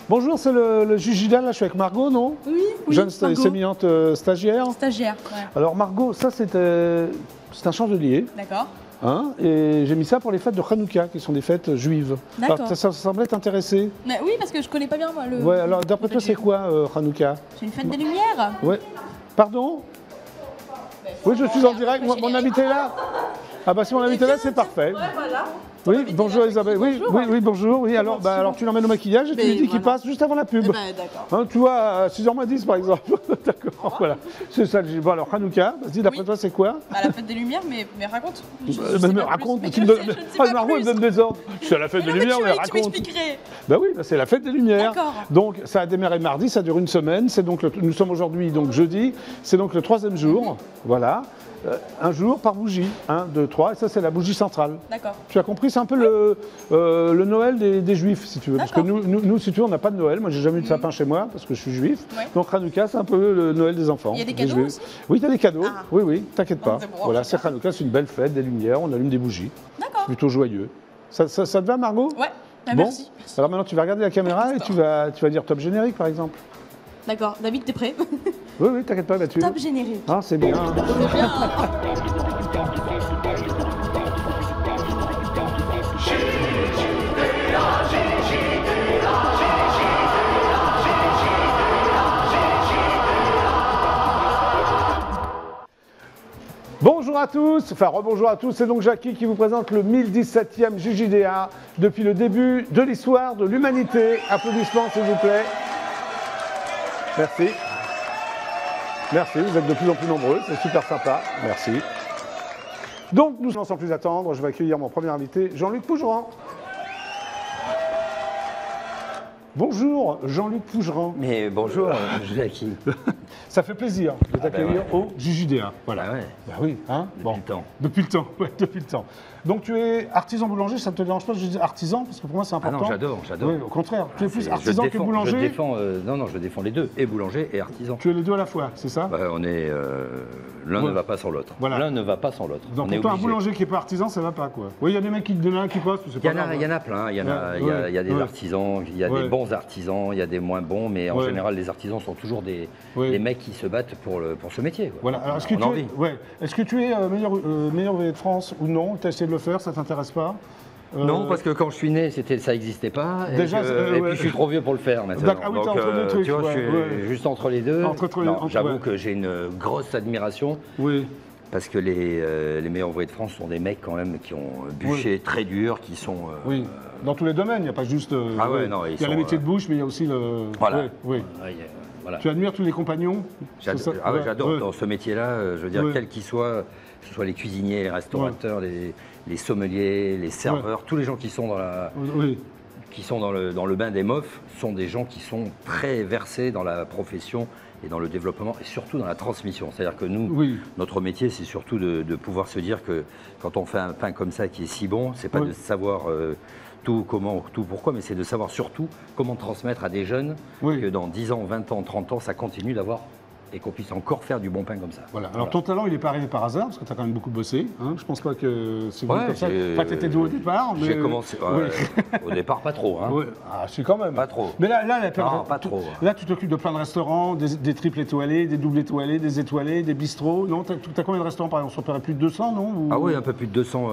Bonjour, c'est le Jujida, là je suis avec Margot, non? Oui, Jeune Margot. sémillante stagiaire. Stagiaire, ouais. Alors Margot, ça c'est un chandelier. D'accord. Hein, et j'ai mis ça pour les fêtes de Hanouka, qui sont des fêtes juives. D'accord. Alors, ça semblait t'intéresser. Mais oui, parce que je connais pas bien moi le. Ouais, alors d'après toi c'est quoi Hanouka? C'est une fête des Lumières. Ouais. Pardon? Oui, je suis en direct, mon invité est là. Ah bah si mon invité est là, c'est parfait. Ouais, voilà. Oui, bonjour Isabelle. Oui, Bonjour. oui, bonjour. Oui, alors tu l'emmènes au maquillage et tu lui dis qu'il passe juste avant la pub. Eh ben, d'accord. Hein, tu vois, à 6h10 par exemple. D'accord, voilà. C'est ça. Bon, alors Hanouka, vas-y, d'après toi, c'est quoi? À la fête des Lumières, mais raconte. Mais raconte. Mais Tu je me sais- donnes. je ne sais Ah, pas Margot, elle plus. me donne des ordres. Je suis à la fête des Lumières, mais Tu raconte. m'expliquerais. Ben oui, c'est la fête des Lumières. D'accord. Donc ça a démarré mardi, ça dure une semaine. C'est donc nous sommes aujourd'hui donc jeudi. C'est donc le 3e jour. Voilà. Un jour par bougie. 1, 2, 3. Et ça, c'est la bougie centrale. D'accord. Tu as compris, c'est un peu le Noël des Juifs, si tu veux. Parce que nous, si tu veux, on n'a pas de Noël. Moi, j'ai jamais eu de sapin chez moi parce que je suis juif. Ouais. Donc Hanouka, c'est un peu le Noël des enfants. Il y a des Juifs. cadeaux aussi? Oui, il y a des cadeaux. Ah. Oui, oui, t'inquiète pas. c'est bon, Voilà, c'est c'est Hanouka, c'est une belle fête, des lumières, on allume des bougies. D'accord. Plutôt joyeux. Ça te va, Margot? Ouais. Ah, Bon. merci. Alors maintenant, tu vas regarder la caméra et tu vas dire top générique, par exemple. D'accord. David, t'es prêt? Oui, oui, t'inquiète pas là-dessus. Top générique. Ah, c'est bien. C'est bien. Bonjour à tous, enfin rebonjour à tous, c'est donc Jackie qui vous présente le 1017e JJDA depuis le début de l'histoire de l'humanité. Applaudissements s'il vous plaît. Merci. Merci, vous êtes de plus en plus nombreux, c'est super sympa. Merci. Donc nous, sans plus attendre, je vais accueillir mon premier invité, Jean-Luc Pougeran. Bonjour Jean-Luc Pougeran. Mais bonjour, Jackie. Ça fait plaisir de t'accueillir ouais. au JJDA. Voilà. Ah ouais. Bah oui, hein. Depuis le temps. Depuis le temps, ouais, depuis le temps. Donc tu es artisan boulanger, ça ne te dérange pas de dire artisan, parce que pour moi c'est Ah important. non, j'adore. Oui, au contraire, tu es plus Je artisan que défends- boulanger. Je défends, je défends les deux, et boulanger et artisan. Tu es les deux à la fois, c'est ça? Bah, on est, l'un Ouais. ne va pas sans l'autre. Voilà. L'un ne va pas sans l'autre. Donc On est pour toi, un obligé. boulanger qui n'est pas artisan, ça va pas quoi. Oui, il y a des mecs qui donnent un qui passe, c'est Il pas y en grave. a, il y en a plein. Il y en a, Ouais, il y a, il y a des ouais. artisans, il y a Ouais. des bons artisans, il y a des moins bons, mais en Ouais. général, les artisans sont toujours des mecs qui se battent pour ce métier. Quoi. Voilà, alors est-ce que, On a envie. est-ce que tu es meilleur ouvrier de France ou non? Tu as essayé de le faire, ça t'intéresse pas? Non, parce que quand je suis né, ça n'existait pas. Déjà, et puis je suis trop vieux pour le faire maintenant. D'accord, ah oui, t'es entre deux trucs, tu vois, ouais, je suis ouais. juste entre les deux. J'avoue ouais. que j'ai une grosse admiration Oui. parce que les meilleurs ouvriers de France sont des mecs quand même qui ont bûché très dur, qui sont. Oui, dans tous les domaines, il n'y a pas juste. Ah ouais, non, il ils y a le sont, métier de bouche, mais il y a aussi le. Voilà. Oui, oui. Ouais, voilà. Tu admires tous les compagnons? C'est ça? Ah ouais, Ouais, j'adore ouais. dans ce métier-là, je veux dire, Ouais. quels qu'ils soient, que ce soit les cuisiniers, les restaurateurs, les sommeliers, les serveurs, tous les gens qui sont Oui. qui sont dans le bain des mofs sont des gens qui sont très versés dans la profession et dans le développement et surtout dans la transmission. C'est-à-dire que nous, notre métier, c'est surtout de pouvoir se dire que quand on fait un pain comme ça qui est si bon, c'est pas de savoir tout, comment, tout, pourquoi, mais c'est de savoir surtout comment transmettre à des jeunes que dans 10 ans, 20 ans, 30 ans, ça continue d'avoir et qu'on puisse encore faire du bon pain comme ça. Voilà. Alors ton talent, il n'est pas arrivé par hasard, parce que tu as quand même beaucoup bossé. Hein. Je pense pas que c'est venu Ouais, comme ça. Enfin, tu étais doué au départ. Mais... J'ai commencé au départ, pas trop. Hein. Ouais. Ah, si, quand même. Pas trop. Mais là, Non, pas trop. Là, tu t'occupes de plein de restaurants, des triples étoilés, des doubles étoilés, des étoilés, des bistrots. Non, tu as combien de restaurants par exemple? On s'en plus de 200, non? Ou... Ah oui, un peu plus de 200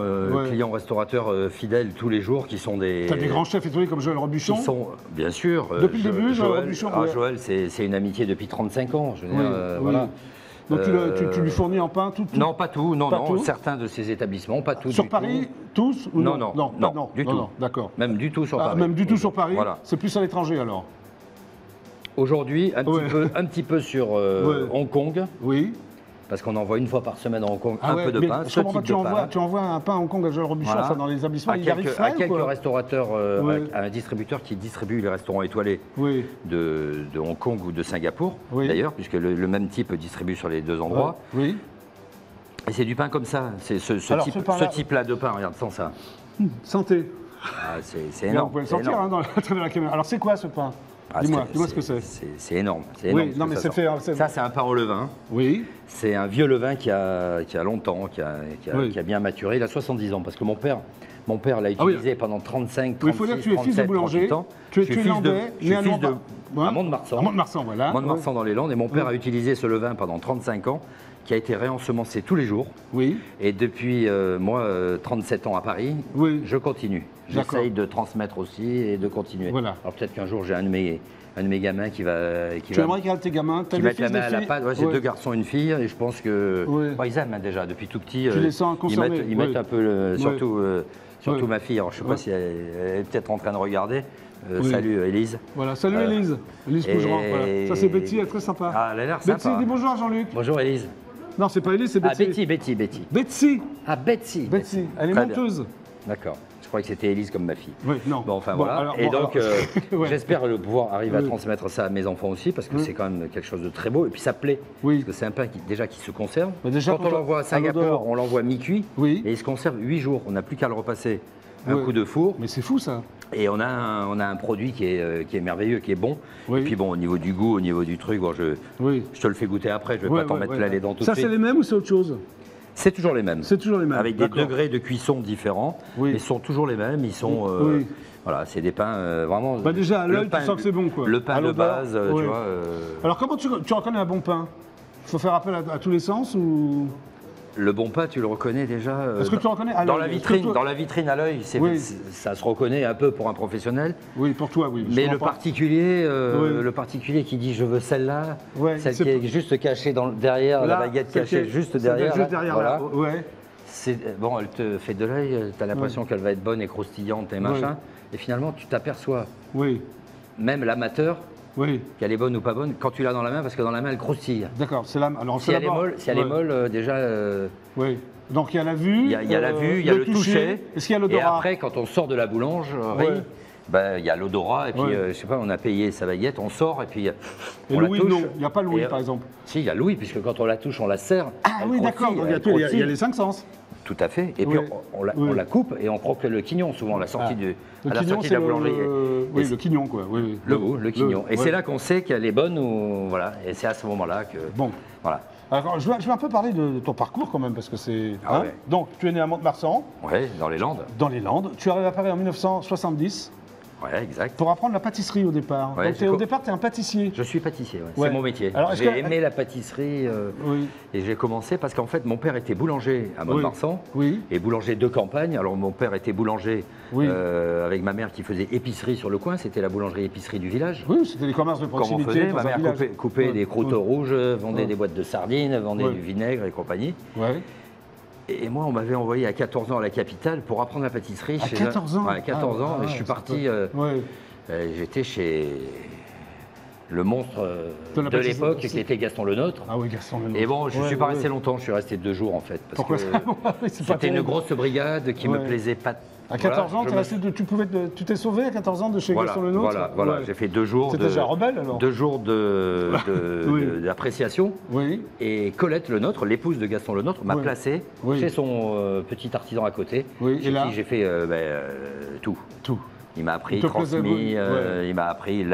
clients restaurateurs fidèles tous les jours qui sont des. Tu as des grands chefs étoilés comme Joël Robuchon? Qui sont, bien sûr. Depuis le début, Joël Robuchon. Joël, c'est une amitié depuis 35 ans. Je veux dire, voilà. Donc tu lui fournis en pain tout? Non, pas tout, non, pas non. tout. Certains de ces établissements, pas tout. Sur Paris, tous ou non, du tout. Non, d'accord. Même du tout sur Paris. Même du tout sur Paris. Voilà. C'est plus à l'étranger alors. Aujourd'hui, un petit peu sur Hong Kong. Oui. Parce qu'on envoie une fois par semaine à Hong Kong Ah un peu de mais pain, je comprends pas, tu envoies un pain à Hong Kong à Joël Robuchon, Voilà. enfin, dans les établissements, il arrive à frais ou quelques quoi? restaurateurs, à un distributeur qui distribue les restaurants étoilés de Hong Kong ou de Singapour, d'ailleurs, puisque le même type distribue sur les deux endroits. Oui. Et c'est du pain comme ça, c'est ce type-là de pain, regarde, sans ça. Santé. Ah, c'est Là, énorme. vous pouvez le c'est sortir énorme. hein, dans la caméra. Alors, c'est quoi ce pain? Ah, Dis-moi ce que c'est. C'est énorme. C'est Oui, énorme ce non, que mais ça c'est sort. fait. Ça, c'est un pain au levain. Oui. C'est un vieux levain qui a longtemps, qui Oui. a bien maturé. Il a 70 ans parce que mon père l'a utilisé pendant 35, 36, Oui, il faut dire que tu es fils de 37, boulanger. 38 ans. Tu es Je suis fils landais, je suis fils de Ouais. à Mont-de-Marsan. À Mont-de-Marsan, voilà. Mont-de-Marsan dans les Landes. Et mon père a utilisé ce levain pendant 35 ans, qui a été réensemencé tous les jours. Oui. Et depuis, 37 ans à Paris, Oui. je continue. D'accord. J'essaye de transmettre aussi et de continuer. Voilà. Alors peut-être qu'un jour, j'ai un de mes gamins qui va Tu aimerais qu'il y ait tes gamins, qui mettent la main à la pâte. Ouais, j'ai Ouais. 2 garçons et une fille, et je pense que ils aiment déjà depuis tout petit. Tu les sens concernés. Ils mettent un peu, surtout Ouais. ma fille. Alors, je ne sais pas si elle est peut-être en train de regarder. Oui. Salut Élise. Voilà, salut Élise. Élise Cougeran. Voilà. Ça, c'est Betty, elle est très sympa. Ah, elle a l'air sympa. Betty, dis bonjour à Jean-Luc. Bonjour Élise. Non, c'est pas Élise, c'est Betty. Ah, Betty. Betsy. Ah, Betsy. Betsy. Elle est Très bien. monteuse. D'accord. Je croyais que c'était Élise comme ma fille. Oui, non. Bon, enfin Bon, voilà. alors, et bon, donc, alors, ouais. j'espère pouvoir arriver à Oui. transmettre ça à mes enfants aussi, parce que Oui. c'est quand même quelque chose de très beau. Et puis ça plaît. Oui. Parce que c'est un pain qui se conserve. Mais déjà, quand on l'envoie à l'odeur. Singapour, on l'envoie mi-cuit. Oui. Et il se conserve 8 jours. On n'a plus qu'à le repasser un Oui. coup de four. Mais c'est fou, ça. Et on a un produit qui est merveilleux, qui est bon. Oui. Et puis bon, au niveau du goût, au niveau du truc, bon, je te le fais goûter après. Je ne vais pas t'en mettre plein les dents tout de Ça, suite. c'est les mêmes ou c'est autre chose? C'est toujours les mêmes. C'est toujours les mêmes. Avec des D'accord. degrés de cuisson différents. Oui. Mais ils sont toujours les mêmes. Ils sont. Oui. Voilà, c'est des pains vraiment. Bah déjà, à le l'œil, tu pain- sens que c'est bon, quoi. Le pain À de l'odeur, base, oui. tu vois. Alors, comment tu reconnais un bon pain? Il faut faire appel à tous les sens ou... Le bon pain, tu le reconnais déjà. Est-ce que tu le reconnais à dans l'œil? la Est-ce que vitrine, toi- dans la vitrine à l'œil, Oui. ça se reconnaît un peu pour un professionnel. Oui, pour toi, oui. Mais Je le comprends. particulier, Oui. le particulier qui dit je veux celle-là, Ouais, celle c'est- qui est juste cachée derrière, Là, la baguette celle cachée qui est- juste celle derrière. Juste là, derrière, voilà. là. Ouais. Bon, elle te fait de l'œil, tu as l'impression qu'elle va être bonne et croustillante et machin. Et finalement, tu t'aperçois, Oui. même l'amateur, Oui. qu'elle est bonne ou pas bonne, quand tu l'as dans la main, parce que dans la main, elle croustille. D'accord. C'est la... Alors, Si elle est molle, déjà. Oui. Donc, il y a la vue. Il y a la vue, il y a le toucher. Est-ce qu'il y a Et l'odorat? après, quand on sort de la boulangerie, Ouais. ben, il y a l'odorat, et puis, Ouais. je sais pas, on a payé sa baguette, on sort, et puis Et on la Louis, touche. non. Il n'y a pas Louis, Et, par exemple. Si, il y a Louis, puisque quand on la touche, on la serre. Ah elle oui, d'accord. croustille, Donc, elle il y a croustille. les 5 sens. Tout à fait. Et puis, Oui. on la coupe et on croque le quignon, souvent, à la sortie, Le à la quignon, sortie de c'est la boulangerie. Oui, Et le quignon, quoi. Oui, oui. le goût, le quignon. Et ouais. c'est là qu'on sait qu'elle est bonne ou. Voilà. Et c'est à ce moment-là que. Bon. Voilà. Alors, je vais un peu parler de ton parcours quand même, parce que c'est... Ah ouais. Donc, tu es né à Mont-de-Marsan, Ouais, dans les Landes. dans les Landes. Tu arrives à Paris en 1970 Ouais, exact. pour apprendre la pâtisserie au départ. Ouais, Donc, au départ, tu es un pâtissier. Je suis pâtissier, ouais. Ouais. C'est mon métier. Alors, est-ce J'ai que- aimé la pâtisserie Oui. et j'ai commencé parce qu'en fait, mon père était boulanger à Mont-de-Marsan Oui. et boulanger de campagne. Alors, mon père était boulanger Oui. avec ma mère qui faisait épicerie sur le coin. C'était la boulangerie-épicerie du village. Oui, c'était les commerces de Comme on proximité faisait, dans ma un mère village. coupait Ouais. des croûtons rouges, vendait Ouais. des boîtes de sardines, vendait Ouais. du vinaigre et compagnie. Ouais. Et moi, on m'avait envoyé à 14 ans à la capitale pour apprendre la pâtisserie. À 14 ans Ouais, 14 ans. Ah, Et je suis ça parti. peut- Ouais. J'étais chez le monstre De la de pâtisserie. l'époque, qui était Gaston Lenôtre. Ah oui, Gaston Lenôtre. Et bon, je ne Ouais, suis pas ouais. resté longtemps, je suis resté 2 jours en fait. Parce Pourquoi que ça Oui, c'est pas c'était une terrible. grosse brigade qui Ouais. me plaisait pas. À 14 ans, je t'es me- resté tu t'es sauvé à 14 ans de chez Gaston Lenôtre Voilà, Ouais. j'ai fait 2 jours. C'était déjà rebelle alors 2 jours Oui. d'appréciation. Oui. Et Colette Lenôtre, l'épouse de Gaston Lenôtre, m'a Oui. placé Oui. chez son petit artisan à côté. Oui, Chez et là qui j'ai fait tout. Tout. Il m'a appris, Il te plaisait, transmis, ouais. il m'a appris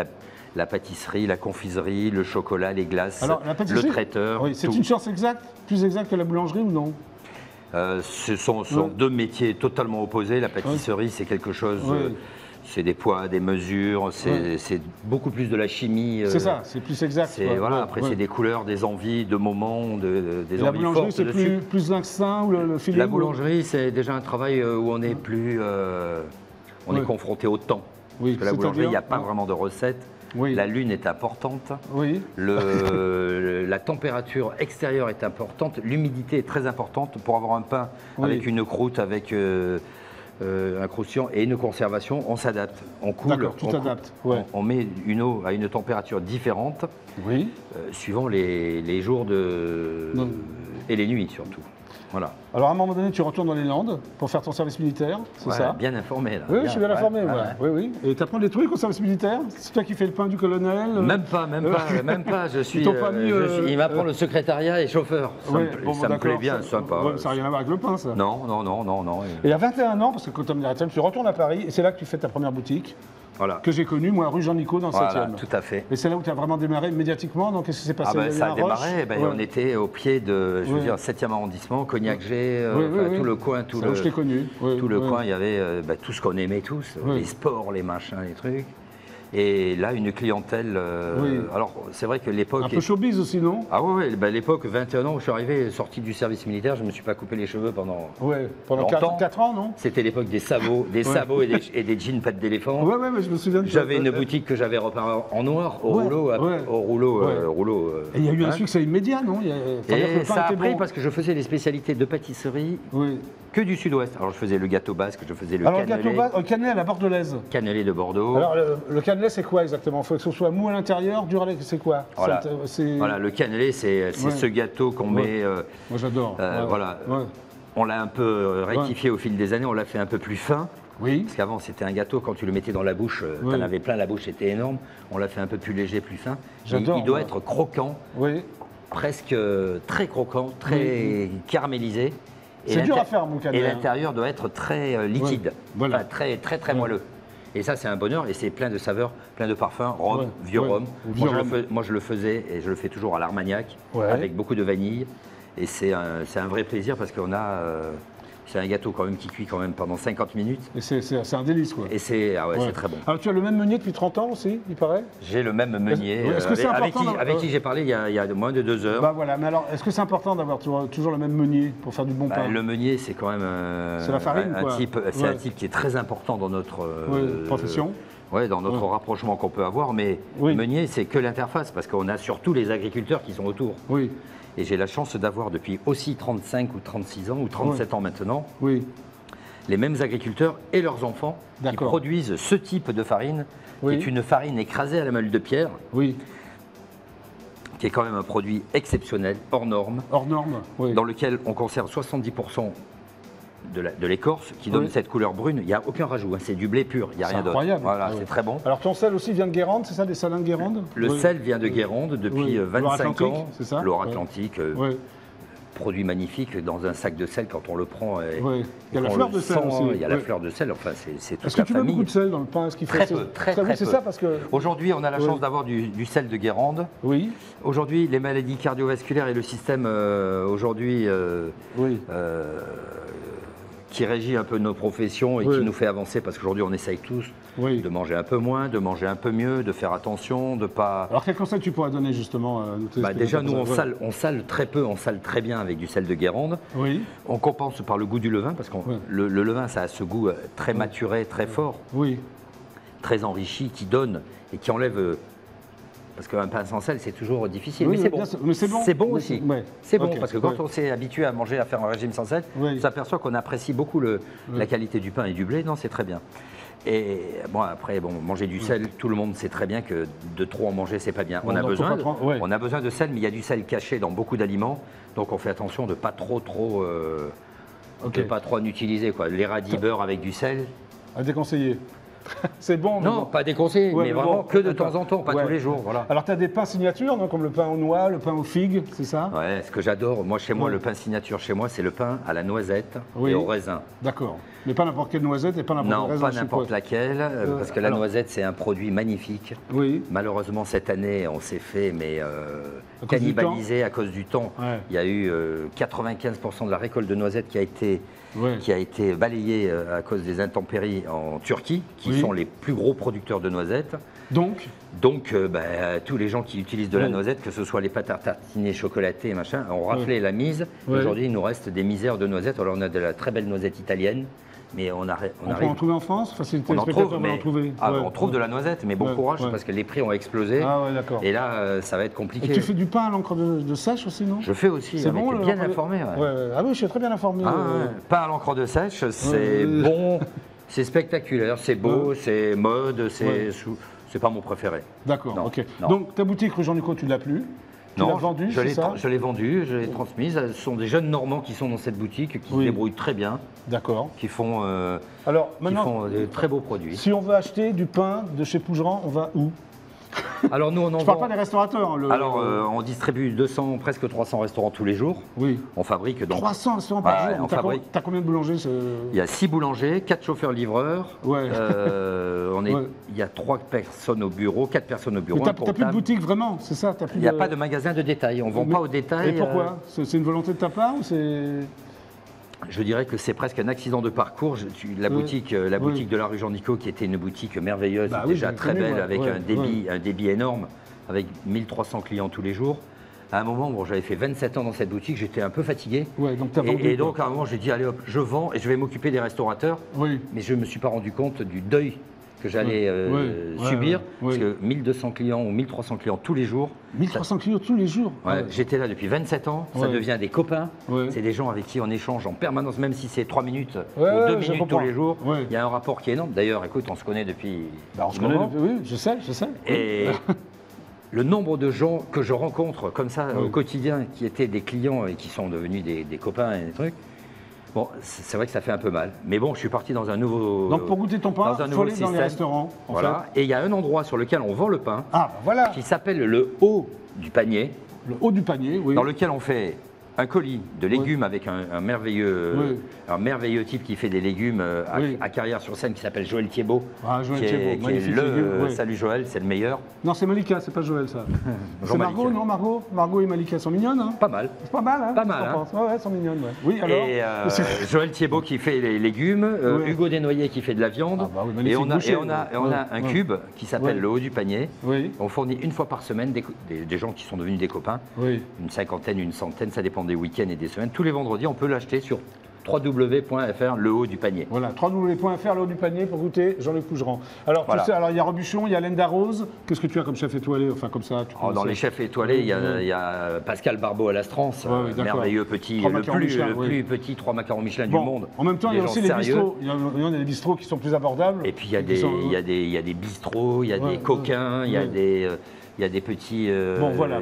la pâtisserie, la confiserie, le chocolat, les glaces, Alors, la pâtisserie, le traiteur. Oui, c'est tout. une science exacte, plus exacte que la boulangerie ou non Ce sont Ouais. 2 métiers totalement opposés. La pâtisserie, c'est quelque chose, Ouais. c'est des poids, des mesures, c'est beaucoup plus de la chimie. C'est ça, c'est plus exact. C'est, quoi. voilà, Ouais, après, ouais. c'est des couleurs, des envies, de moments, des Et la envies boulangerie, fortes c'est dessus. plus l'instinct ou le feeling La ou- boulangerie, c'est déjà un travail où on est plus, on Ouais. est confronté au temps. Oui, Parce que la boulangerie, il n'y a pas c'est-à-dire vraiment de recette. Oui. La lune est importante. Oui. La température extérieure est importante. L'humidité est très importante pour avoir un pain Oui. avec une croûte, avec un croustillant et une conservation. On s'adapte. On coule. D'accord, tu on t'adaptes, coupe, ouais. on met une eau à une température différente Oui. suivant les jours Non. et les nuits surtout. Voilà. Alors à un moment donné, tu retournes dans les Landes pour faire ton service militaire, c'est Ouais, ça? bien informé là. Oui, je suis bien informé, ouais, moi. ouais. Oui, oui. Et tu apprends des trucs au service militaire? C'est toi qui fais le pain du colonel? Même pas. Je suis. t'ont pas mis, il m'apprend le secrétariat et chauffeur. Ça me plaît bien, sympa. Ouais, ça n'a rien à voir avec le pain, ça. Non. Et à 21 ans, parce que quand tu es tu retournes à Paris, et c'est là que tu fais ta première boutique. Voilà. Que j'ai connue, moi, rue Jean-Nicot, dans le 7e. Tout à fait. Et c'est là où tu as vraiment démarré médiatiquement, donc qu'est-ce qui s'est passé? Ça a démarré, on était au pied de, je veux dire, 7e arrondissement, Cognac-G, tout le coin, tout le, je t'ai connu. Tout le coin, il y avait tout ce qu'on aimait tous, les sports, les machins, les trucs. Et là, une clientèle. Alors, c'est vrai que l'époque. Un peu showbiz aussi, non? Ah oui, l'époque, 21 ans où je suis arrivé, sorti du service militaire, je ne me suis pas coupé les cheveux pendant. Pendant 4 ans, non? C'était l'époque des sabots, et des jeans pattes d'éléphant. Ouais, mais je me souviens de ça. J'avais une boutique que j'avais repeint en noir, au rouleau. Et il y a eu un succès immédiat, non? Et ça a pris parce que je faisais les spécialités de pâtisserie. Que du sud-ouest. Alors je faisais le gâteau basque, je faisais le cannelé. Alors le gâteau cannelé à la bordelaise. Cannelé de Bordeaux. Alors le cannelé c'est quoi exactement? Il faut que ce soit mou à l'intérieur, dur à l'extérieur, c'est quoi? Voilà, le cannelé c'est ce gâteau qu'on met... Moi j'adore. On l'a un peu rectifié au fil des années, on l'a fait un peu plus fin. Oui. Parce qu'avant c'était un gâteau, quand tu le mettais dans la bouche, tu en avais plein, la bouche était énorme. On l'a fait un peu plus léger, plus fin. J'adore. Il doit être croquant, presque très croquant, très caramélisé. C'est dur à faire, mon cannelé. Et l'intérieur doit être très liquide, enfin, très moelleux. Et ça, c'est un bonheur et c'est plein de saveurs, plein de parfums, rhum, vieux rhum. Moi, je le faisais et je le fais toujours à l'Armagnac, avec beaucoup de vanille. Et c'est un vrai plaisir parce qu'on a... c'est un gâteau quand même qui cuit quand même pendant 50 minutes. Et c'est un délice, quoi. Et c'est très bon. Alors tu as le même meunier depuis 30 ans aussi, il paraît? J'ai le même meunier, avec qui j'ai parlé il y a moins de 2 heures. Voilà, mais alors est-ce que c'est important d'avoir toujours le même meunier pour faire du bon pain? Le meunier, c'est quand même c'est la farine, un type qui est très important dans notre profession. Dans notre rapprochement qu'on peut avoir, mais meunier, c'est que l'interface, parce qu'on a surtout les agriculteurs qui sont autour. Et j'ai la chance d'avoir depuis aussi 35 ou 36 ans ou 37 ans maintenant, les mêmes agriculteurs et leurs enfants qui produisent ce type de farine, qui est une farine écrasée à la meule de pierre, qui est quand même un produit exceptionnel, hors norme, dans lequel on conserve 70% de l'écorce qui donne cette couleur brune. Il n'y a aucun rajout, c'est du blé pur, il n'y a rien d'autre. Voilà, c'est très bon. Alors ton sel aussi vient de Guérande, c'est ça, des salins de Guérande? Le sel vient de Guérande depuis 25 ans. C'est ça? Loire-Atlantique, produit magnifique dans un sac de sel quand on le prend. Il y a la fleur de sel aussi. Il y a la fleur de sel, enfin c'est toute la famille. Est-ce que tu mets beaucoup de sel dans le pain? Très peu. C'est ça parce que... Aujourd'hui, on a la chance d'avoir du sel de Guérande. Aujourd'hui, les maladies cardiovasculaires et le système aujourd'hui qui régit un peu nos professions et qui nous fait avancer, parce qu'aujourd'hui on essaye tous de manger un peu moins, de manger un peu mieux, de faire attention, de pas... Alors quel conseil tu pourrais donner justement déjà nous on sale très peu, on sale très bien avec du sel de Guérande. On compense par le goût du levain, parce que le levain ça a ce goût très maturé, très fort, très enrichi, qui donne et qui enlève... Parce qu'un pain sans sel, c'est toujours difficile. Mais c'est bon. C'est bon aussi. C'est bon, parce que quand on s'est habitué à manger, à faire un régime sans sel, on s'aperçoit qu'on apprécie beaucoup la qualité du pain et du blé. Non, c'est très bien. Et après, manger du sel, tout le monde sait très bien que de trop en manger, c'est pas bien. On a besoin de sel, mais il y a du sel caché dans beaucoup d'aliments. Donc on fait attention de pas trop en utiliser. Les radis beurre avec du sel. À déconseiller. C'est bon. Non, pas déconseillé, mais vraiment que de temps en temps, pas tous les jours. Voilà. Alors, tu as des pains signatures, comme le pain aux noix, le pain aux figues, c'est ça? Ouais, ce que j'adore, moi, chez moi, le pain signature, chez moi, c'est le pain à la noisette et au raisin. D'accord. Mais pas n'importe quelle noisette et pas n'importe quel raisin. Non, pas n'importe laquelle, parce que la noisette, c'est un produit magnifique. Malheureusement, cette année, on s'est fait cannibaliser à cause du temps. Il y a eu 95% de la récolte de noisettes qui a été balayée à cause des intempéries en Turquie, qui sont les plus gros producteurs de noisettes. Donc, tous les gens qui utilisent de la noisette, que ce soit les pâtes à tartiner chocolatées, machin, ont raflé la mise. Aujourd'hui, il nous reste des misères de noisettes. Alors, on a de la très belle noisette italienne. Mais on peut en trouver en France? On trouve de la noisette, mais bon courage, parce que les prix ont explosé. Et là, ça va être compliqué. Et tu fais du pain à l'encre de sèche aussi, non? Je fais aussi, c'est bon, bien informé. Ah oui, je suis très bien informé. Pain à l'encre de sèche, c'est bon, c'est spectaculaire, c'est beau, c'est mode, c'est pas mon préféré. D'accord, ok. Donc ta boutique rue Jean-Nicot, tu ne l'as plus? Tu l'as vendue, c'est ça? Je l'ai vendue, je l'ai transmise. Ce sont des jeunes Normands qui sont dans cette boutique, qui se débrouillent très bien. D'accord. Qui font, Alors, maintenant, qui font de très beaux produits. Si on veut acheter du pain de chez Pougeran, on va où? Alors nous, on en Je ne parle pas des restaurateurs. Alors, on distribue 200, presque 300 restaurants tous les jours. Oui. On fabrique donc 300 restaurants par jour. Tu as combien de boulangers? Il y a 6 boulangers, 4 chauffeurs-livreurs. Ouais. Il y a 3 personnes au bureau, 4 personnes au bureau. Mais tu n'as plus de boutique vraiment, c'est ça? Il n'y a pas de magasin de détail. On ne vend pas au détail. Et pourquoi? C'est une volonté de ta part ou c'est... Je dirais que c'est presque un accident de parcours. La boutique de la rue Jean-Nicot, qui était une boutique merveilleuse, déjà très belle, avec un débit énorme, avec 1300 clients tous les jours. À un moment, j'avais fait 27 ans dans cette boutique, j'étais un peu fatigué. Ouais, donc t'as vendu, et donc, à un moment, j'ai dit, allez hop, je vends et je vais m'occuper des restaurateurs. Oui. Mais je ne me suis pas rendu compte du deuil que j'allais subir. Parce que 1200 clients ou 1300 clients tous les jours. 1300 clients tous les jours? J'étais là depuis 27 ans, ça devient des copains. C'est des gens avec qui on échange en permanence, même si c'est 3 minutes ou 2 minutes tous les jours. Il y a un rapport qui est énorme. D'ailleurs, écoute, on se connaît depuis on se connaît depuis, oui, je sais. Et le nombre de gens que je rencontre comme ça au quotidien, qui étaient des clients et qui sont devenus des copains et des trucs, bon, c'est vrai que ça fait un peu mal. Mais bon, je suis parti dans un nouveau Donc pour goûter ton pain, il faut aller dans les restaurants. Voilà. Et il y a un endroit sur lequel on vend le pain qui s'appelle le haut du panier. Le haut du panier, oui. Dans lequel on fait un colis de légumes avec un merveilleux type qui fait des légumes à Carrière-sur-Seine, qui s'appelle Joël Thiebaud. Joël Thiebaud, magnifique. Salut Joël, c'est le meilleur. Non, c'est Malika, c'est pas Joël ça. C'est Margot, non Margot? Margot et Malika sont mignonnes, hein? Pas mal. C'est pas mal, hein? Pas mal, hein? Ouais, elles sont mignonnes, Oui, alors? Et Joël Thiebaud qui fait les légumes, Hugo Desnoyers qui fait de la viande. Et on a un cube qui s'appelle le haut du panier. On fournit une fois par semaine des gens qui sont devenus des copains. Une cinquantaine, une centaine, ça dépend des week-ends et des semaines. Tous les vendredis, on peut l'acheter sur www.fr, le haut du panier. Voilà, www.fr, le haut du panier pour goûter Jean-Luc Pougeran. Alors, tu sais, il y a Robuchon, il y a Laine d'Arose. Qu'est-ce que tu as comme chef étoilé? Enfin, comme ça. Dans les chefs étoilés, il y a Pascal Barbeau à l'Astrance, merveilleux petit, le plus petit 3 macarons Michelin du monde. En même temps, il y a aussi les bistrots. Il y a des bistrots qui sont plus abordables. Et puis, il y a des bistrots, il y a des coquins, il y a des... Il y a des petits,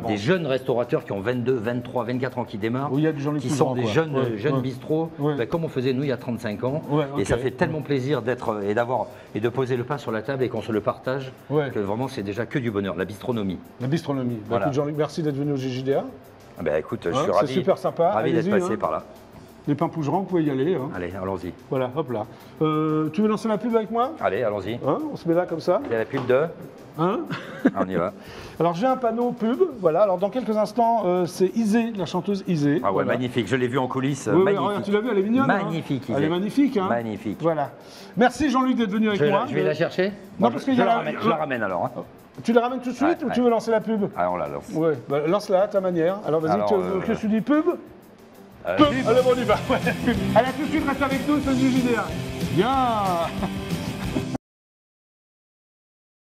des jeunes restaurateurs qui ont 22, 23, 24 ans qui démarrent, qui sont des jeunes bistrots, comme on faisait nous il y a 35 ans. Et ça fait tellement plaisir d'être et de poser le pain sur la table et qu'on se le partage, que vraiment c'est déjà que du bonheur, la bistronomie. La bistronomie. Voilà. Écoute, Jean-Luc, merci d'être venu au JJDA. Écoute, je suis ravi. C'est super sympa. Ravi d'être passé par là. Les pains Pougeran, vous pouvez y aller. Allez, allons-y. Voilà, hop là. Tu veux lancer la pub avec moi? Allez, allons-y. On se met là comme ça. Il y a la pub de... On y va. Alors j'ai un panneau pub, voilà. Alors dans quelques instants, c'est Isée, la chanteuse Isée. Ah ouais, magnifique. Je l'ai vue en coulisses. Magnifique. Regarde, tu l'as vue, elle est mignonne. Magnifique. Elle est magnifique. Magnifique. Voilà. Merci Jean-Luc d'être venu avec moi. Je vais la chercher. Non, parce que je la ramène alors. Tu la ramènes tout de suite ou tu veux lancer la pub? Alors on la lance. Ouais, lance-la à ta manière. Alors vas-y, que tu dis pub? Allez, bon, on y va. Allez, à tout de suite, reste avec nous, c'est du JDA. Bien.